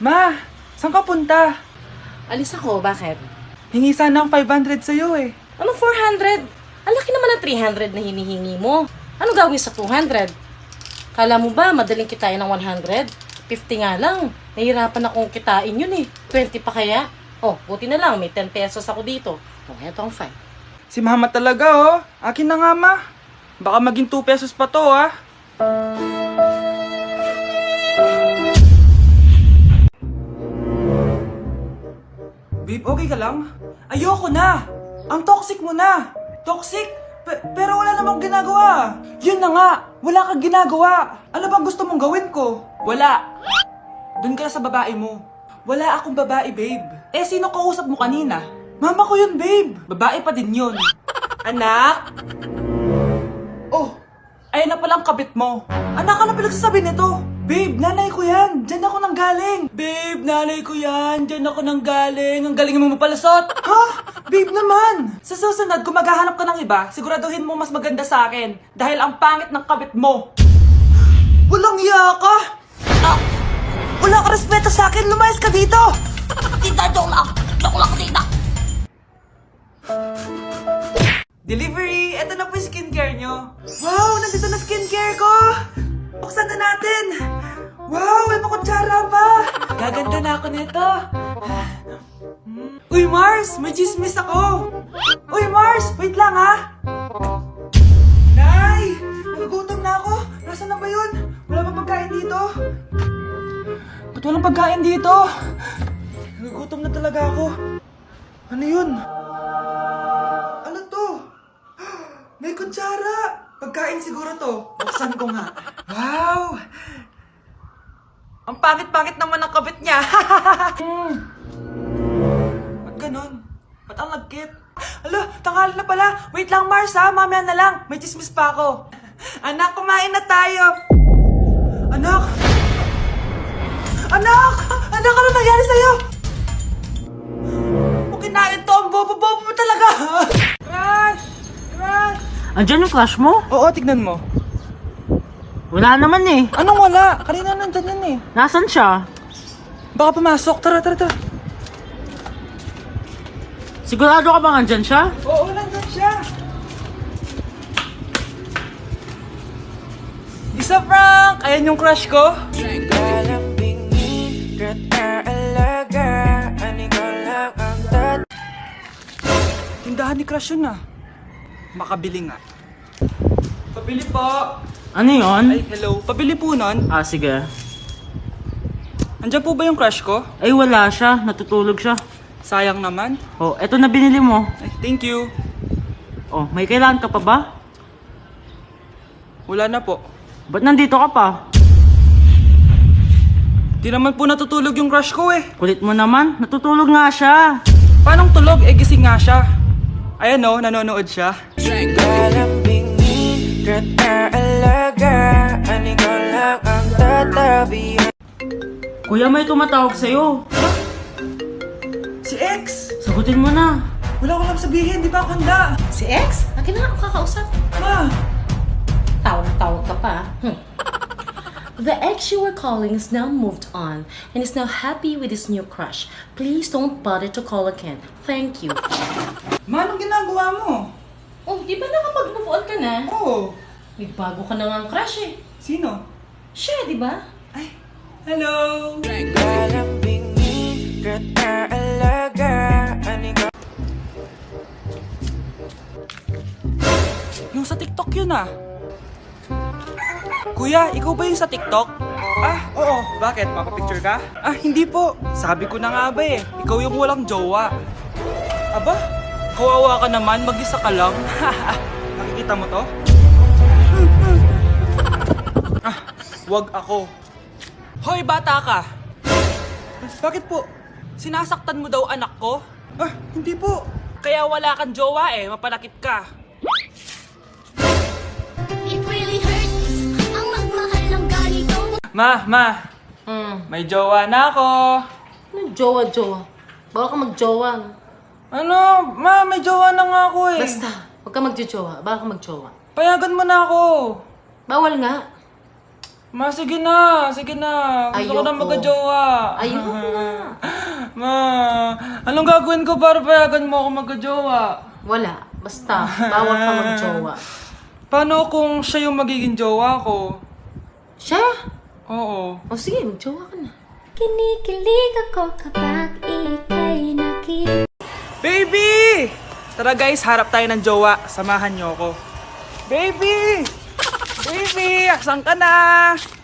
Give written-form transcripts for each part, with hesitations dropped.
Ma, saan ka punta? Alis ako, bakit? Hingi sana ang 500 sa'yo eh. Anong 400? Ang laki naman ng 300 na hinihingi mo. Ano gawin sa 200? Kala mo ba madaling kitain ng 100? 50 nga lang. Nahihirapan akong kitain yun eh. 20 pa kaya? Oh, buti na lang. May 10 pesos ako dito. Oh, eto ang 5. Si mama talaga oh. Akin na nga ma. Baka maging 2 pesos pa to ah. Babe, okay ka lang? Ayoko na! Ang toxic mo na! Toxic? Pero wala namang ginagawa! Yun na nga! Wala kang ginagawa! Ano bang gusto mong gawin ko? Wala! Doon ka na sa babae mo. Wala akong babae, babe. Eh, sino kausap mo kanina? Mama ko yun, babe! Babae pa din yun. Anak? Oh! Ayun na palang kabit mo. Anak, ano pinagsasabi nito? Babe, nanay ko yan. Diyan ako nang galing. Babe, nanay ko yan. Diyan ako nang galing. Ang galing mo mapalasot. Ha? Babe naman. Sa susunod, kung maghahanap ka ng iba, siguraduhin mo mas maganda sa akin. Dahil ang pangit ng kabit mo. Walang iya ka. Ah, wala ka respeto sa akin. Lumayas ka dito. Tita, joke lang. Joke lang, tita. Delivery! Ito na po yung skincare nyo. Wow! Nandito na skincare ko! Buksan na natin! Wow! May makutsara pa! Gaganda na ako nito! Uy, Mars! May chismis ako! Uy, Mars! Wait lang, ha! Nay! Nagugutom na ako! Nasaan na ba yun? Wala ba pagkain dito? Ba't walang pagkain dito? Nagugutom na talaga ako. Ano yun? Ano to? May kutsara! Pagkain siguro to. Buksan ko nga. Wow! Ang pangit-pangit naman ang kabit niya. Ba't ganon? Ba't ang lagkit? Alo, tanghali na pala. Wait lang, Mars ha. Mamaya na lang. May chismis pa ako. Anak, kumain na tayo. Anak! Anak! Anak, ano nangyari sa'yo? Kung kinain to, ang bobo-bobo mo talaga. Crush! Crush! Andyan yung crush mo? Oo, tignan mo. Wala naman eh. Anong wala? Kanina nandyan yan eh. Nasaan siya? Baka pumasok. Tara, tara, tara. Sigurado ka bang andyan siya? Oo, nandyan siya. Isa, Frank! Ayan yung crush ko. Tindahan ni crush yun ah. Makabili nga. Pabili po. Ano yun? Ay, hello. Pabili po nun. Ah, sige. Andyan po ba yung crush ko? Ay, wala siya. Natutulog siya. Sayang naman. Oh, eto na binili mo. Ay, thank you. Oh, may kailangan ka pa ba? Wala na po. Ba't nandito ka pa? Di naman po natutulog yung crush ko eh. Kulit mo naman. Natutulog nga siya. Paano tulog? Eh, gising nga siya. Ayan o, nanonood siya. Kuya, may tumatawag sa'yo. Si X! Sagutin mo na. Wala ko lang sabihin, di ba ako handa? Si X? Akin na ako kakausap. Ma! Tawag ka pa. The ex you were calling is now moved on and is now happy with his new crush. Please don't bother to call again. Thank you. Ma, anong ginagawa mo? Oh, di ba nakapag-move on ka na? Oo. May bago ka na nga crush eh. Sino? Siya, di ba? Ay, hello! Yung sa TikTok yun ah. Kuya, ikaw ba yung sa TikTok? Ah, oo. Bakit? Papapicture ka? Ah, hindi po. Sabi ko na nga ba eh. Ikaw yung walang jowa. Aba, kawawa ka naman. Mag-isa ka lang. Nakikita mo to? Ah, wag ako. Hoy, bata ka! Bakit po? Sinasaktan mo daw anak ko? Ah, hindi po. Kaya wala kang jowa eh. Mapanakit ka. It really hurts ang magmahal ng ganito. Ma, may jowa na ako. Ano jowa-jowa? Bawal ka magjowa. Ano? Ma, may jowa na nga ako eh. Basta, huwag ka magjowa. Bawal ka magjowa. Payagan mo na ako. Bawal nga. Ma, sige na. Sige na. Gusto ko na Ayoko. magka-jowa. Ayoko na. Ma, anong gagawin ko para payagan mo ako magka-jowa? Wala. Basta, bawal ka mag-jowa. Paano kung siya yung magiging jowa ko? Siya? Oo. O sige, mag-jowa ka na. Kinikilig ako kapag ika'y nakita. Baby! Tara guys, harap tayo ng jowa. Samahan niyo ako. Baby! Baby! Asan ka na?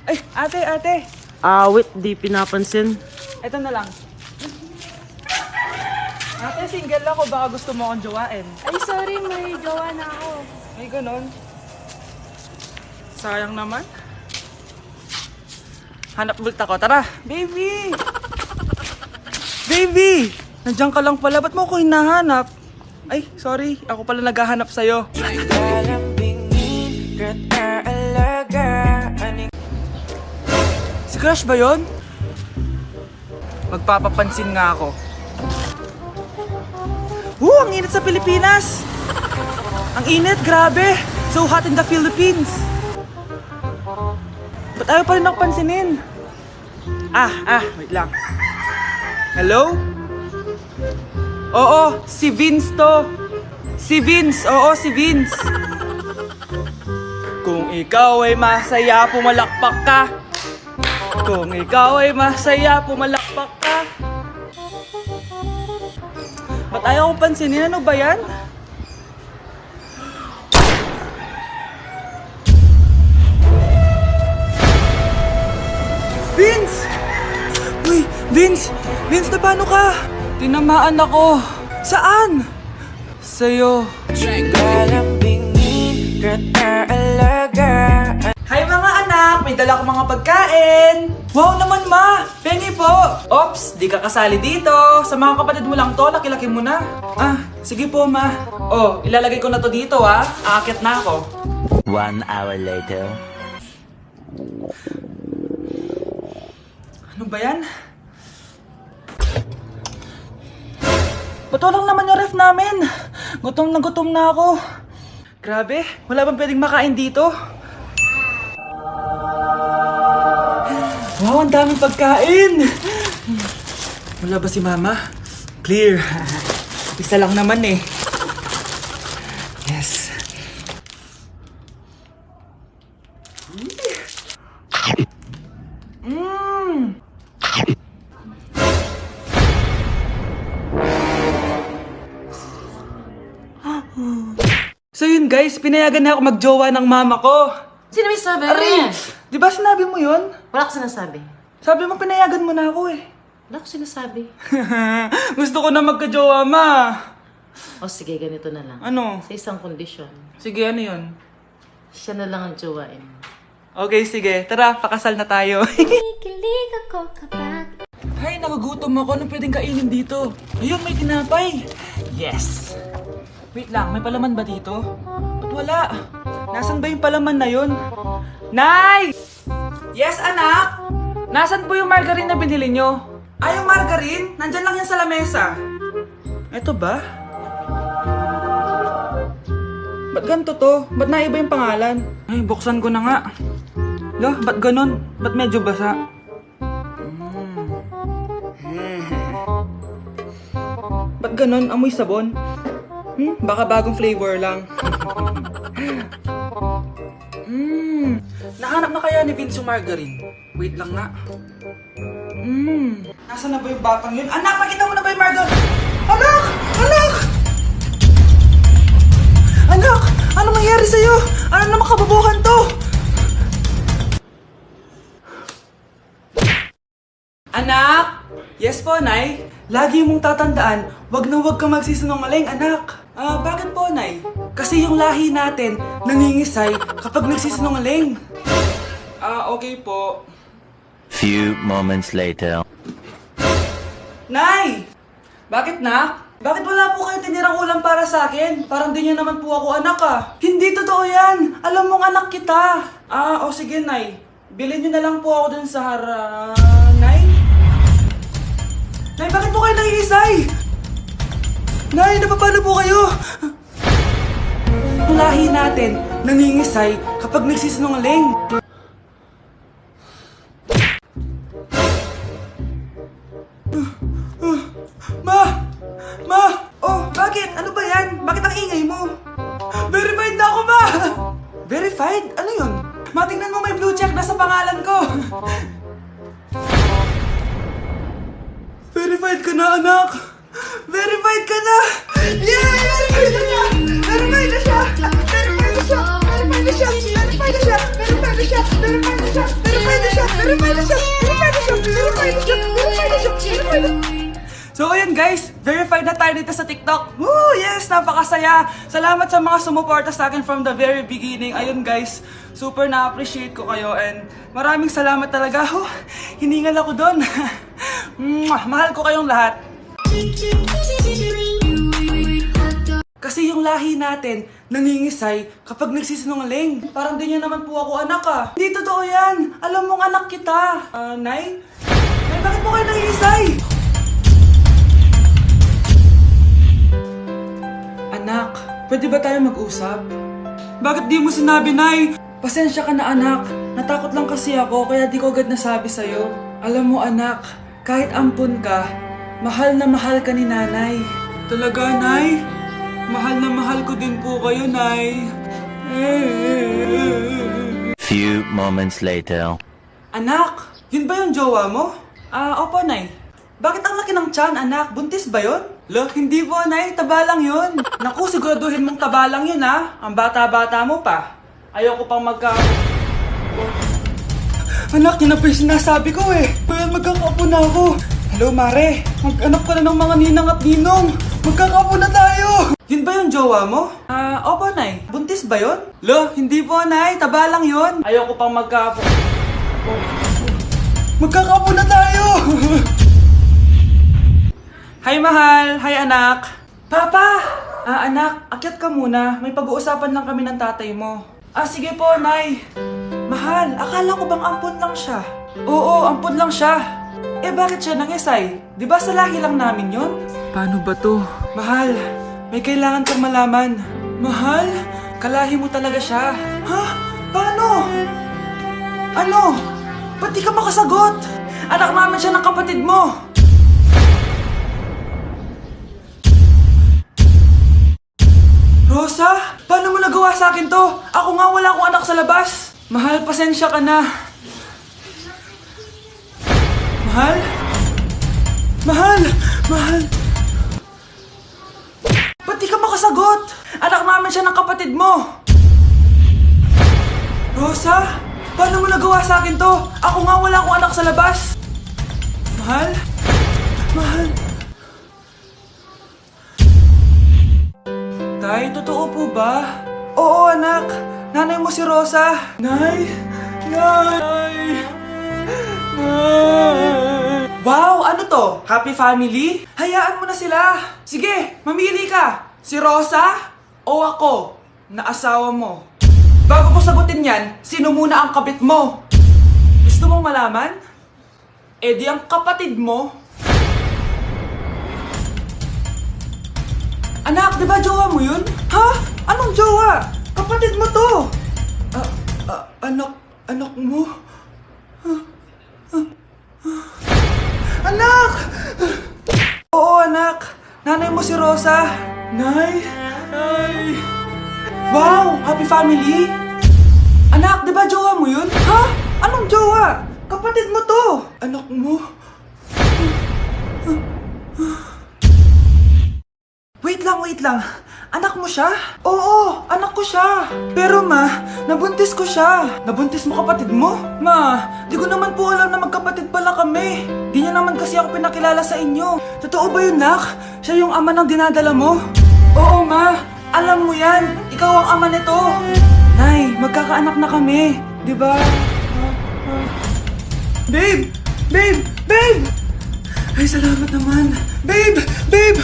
Ay, ate. Wait, di pinapansin. Ito na lang. Ate, single ako. Baka gusto mo akong jowain. Ay, sorry, may jowa na ako. Ay, ganon. Sayang naman. Hanap ulit ako. Tara! Baby! Baby! Nandiyan ka lang pala. Ba't mo ako hinahanap? Ay, sorry. Ako pala naghahanap sa'yo. Si Crush ba yun? Magpapapansin nga ako. Ang init sa Pilipinas! Ang init, grabe! So hot in the Philippines! Ba't ayaw pa rin ako pansinin? Wait lang. Hello? Oo, si Vince to. Si Vince, oo, si Vince. Kung ikaw ay masaya, pumalakpak ka. Kung ikaw ay masaya, pumalakpak ka. Ba't ayaw kong pansinin? Ano ba yan? Vince! Uy, Vince! Vince, na paano ka? Tinamaan ako. Saan? Sa'yo. Hi mga anak! May dala akong mga pagkain! Wow naman ma! Pengi po! Ops! Di ka kasali dito! Sa mga kapatid mo lang to, laki-laki mo na. Sige po ma. Oh, ilalagay ko na to dito Aakit na ako. 1 hour later. Ano ba yan? Ba't walang naman yung ref namin? Gutom na ako. Grabe, wala bang pwedeng makain dito? Wow, ang daming pagkain! Wala ba si Mama? Clear. Isa lang naman eh. Yes. So yun guys, pinayagan na ako magjowa ng mama ko. Sino may sabi? Aray! Di ba sinabi mo yun? Wala ko sinasabi. Sabi mo pinayagan mo na ako eh. Wala ko sinasabi. Gusto ko na magka-jowa, ma. O sige, ganito na lang. Ano? Sa isang kondisyon, Sige, ano yun? siya na lang ang jowain. Okay, sige. Tara, pakasal na tayo. Kinikilig ako kapag Ay, nagugutom ako. Anong pwedeng kainin dito? Ayun, may tinapay. Yes. Wait lang, may palaman ba dito? Ba't wala? Nasaan ba yung palaman na yun? Nay! Yes, anak? Nasaan po yung margarine na binili nyo? Ay, yung margarine? Nandyan lang yan sa lamesa. Eto ba? Ba't ganito to? Ba't naiba yung pangalan? Ay, buksan ko na nga. Lo, ba't ganun? Ba't medyo basa? Ba't ganun? Amoy sabon? Baka bagong flavor lang. Nahanap na kaya ni Vince yung margarine? Wait lang nga. Nasaan na ba yung batang yun? Anak, nakita mo na ba yung margarine? Anak! Anak! Anak! Ano nangyari sa'yo? Ano naman kababuhan to? Anak! Yes po, Nay. Lagi mong tatandaan, wag na wag kang magsisinungaling, anak. Bakit po, Nay? Kasi yung lahi natin nangingisay kapag nagsisinungaling. Okay po. Few moments later. Nay! Bakit, nak? Bakit wala po kayo tinirang ulam para sa akin? Parang di niyo naman po ako anak Hindi totoo yan! Alam mong anak kita! Sige, Nay. Bilhin niyo na lang po ako dun sa Nay? Nay, bakit po kayo nangingisay? Nay, napapalo po kayo? Yung lahi natin nangingisay kapag nagsisinungaling. Verified ka na, anak! Verified ka na! Yay! Verified na siya! Verified na siya! Verified na siya! Verified na siya! Verified na siya! Verified na siya! Verified na siya! Verified na siya! Verified na siya! Verified na siya! Verified na siya! Verified na siya! Verified na siya! So ayun guys, verified na tayo dito sa TikTok. Woo! Yes! Napakasaya! Salamat sa mga sumuporta sa akin from the very beginning. Ayun guys, super na-appreciate ko kayo and maraming salamat talaga. Hiningal ako doon. Mahal ko kayong lahat. Kasi yung lahi natin, nangingisay kapag nagsisinungaling. Parang di niya naman po ako anak ah. Hindi totoo yan. Alam mong anak kita. Nay? Nay, bakit po kayo nangingisay? Anak, pwede ba tayo mag-usap? Bakit di mo sinabi, Nay? Pasensya ka na anak. Natakot lang kasi ako kaya di ko agad nasabi sa'yo. Alam mo anak, kahit ampun ka, mahal na mahal ka ni nanay. Talaga, Nay? Mahal na mahal ko din po kayo, Nay. Few moments later. Anak, yun ba yung jowa mo? Opo, Nay. Bakit ang laki ng tiyan, anak? Buntis ba yun? Lo, hindi po, Nay. Taba lang yun. Naku, siguraduhin mong taba lang yun, ha? Ang bata-bata mo pa. Ayoko pang Anak, yun na pa yung sinasabi ko eh. Kaya magkakapo na ako. Hello, Mare. Mag-anak ka na ng mga ninang at ninong. Magkakapo na tayo. Yun ba yung jowa mo? Opo, Nay. Buntis ba yun? Lo, hindi po, Nay. Taba lang yun. Ayoko pang Magkakapo na tayo. Hi, mahal. Hi, anak. Papa! Anak, akyat ka muna. May pag-uusapan lang kami ng tatay mo. Sige po, Nay. Mahal, akala ko bang ampun lang siya? Oo, ampun lang siya. Bakit siya nangisay? Di ba sa lahi lang namin yun? Paano ba to? Mahal, may kailangan kang malaman. Mahal, kalahi mo talaga siya. Ha? Paano? Ano? Ba't di ka makasagot? Anak namin siya ng kapatid mo. Rosa, paano mo nagawa sa akin to? Ako nga wala akong anak sa labas. Mahal, pasensya ka na. Mahal? Mahal! Mahal! Ba't di ka makasagot? Anak namin siya ng kapatid mo. Rosa, paano mo nagawa sa akin to? Ako nga wala akong anak sa labas. Mahal? Mahal? Tay, totoo po ba? Oo, anak. Nanay mo si Rosa. Nay! Nay! Nay! Wow! Ano to? Happy family? Hayaan mo na sila. Sige, mamili ka. Si Rosa o ako na asawa mo? Bago ko sagutin yan, sino muna ang kabit mo? Gusto mong malaman? Di ang kapatid mo. Anak, di ba jowa mo yun? Ha? Anong jowa? Kapatid mo to! Anak mo? Anak! Oo, anak. Nanay mo si Rosa. Nay? Nay? Wow! Happy family? Anak, di ba jowa mo yun? Ha? Anong jowa? Kapatid mo to! Anak mo? Wait lang. Anak mo siya? Oo, anak ko siya. Pero ma, nabuntis ko siya. Nabuntis mo kapatid mo? Ma, di ko naman po alam na magkapatid pala kami. Di niya naman kasi ako pinakilala sa inyo. Totoo ba yun, nak? Siya yung ama ng dinadala mo? Oo, ma. Alam mo yan. Ikaw ang ama nito. Nay, magkakaanak na kami. Di ba? Babe! Babe! Babe! Ay, salamat naman. Babe! Babe!